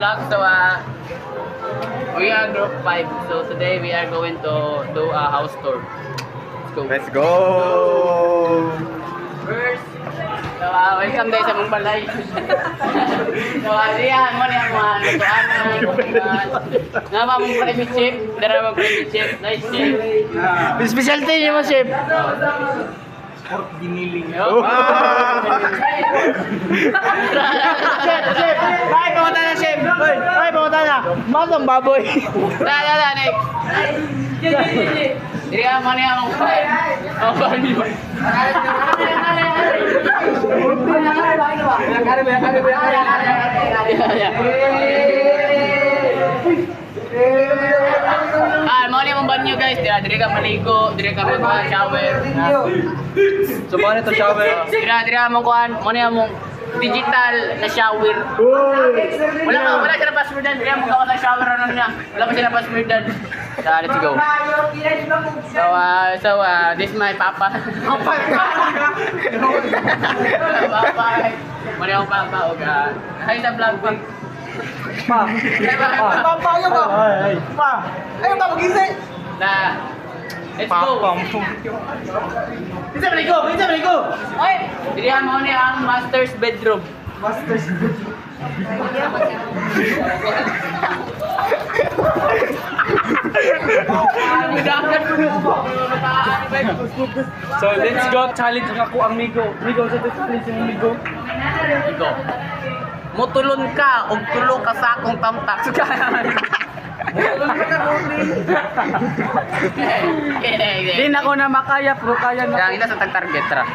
So we are group 5. So today we are going to do a house tour. Let's go. Let's go! First, so welcome guys sa mong balay. So diyan mo niya mga lutuan na mong private chef, dara mong private chef, nice chef. Specialty niyo mo, chef. Pork giniling. Oh. Chef. Ay, pamunta na, chef. Ay, pamunta na. Matang baboy. Next. Diri ka mo niya mong bani. Mo niya mong banyo guys, diri ka maligo, diri ka mag-shower. So, paano ito shower? Diri mo kuan, mo niya mong digital na shower. Wala siya na passwordan, diri mo ka na shower ano niya. Wala pa siya na passwordan. So, let's go. So, this is my papa. Papa. Mo niya mong papa og hi sa vlog pa. Papa, ayaw ka. Pa. Ayaw ka, mag-isip. Na. Let's go. Bisa baligo. Oy, dirihan mo ni ang master's bedroom. So, let's go. Challenge ako ang Migo. Migo, sa challenge yung Migo. Iko. Mutulon ka og tulo ka sa akong tamtak. Di na ko na makaya, pero kaya na. Kaya kita sa tag-target ra.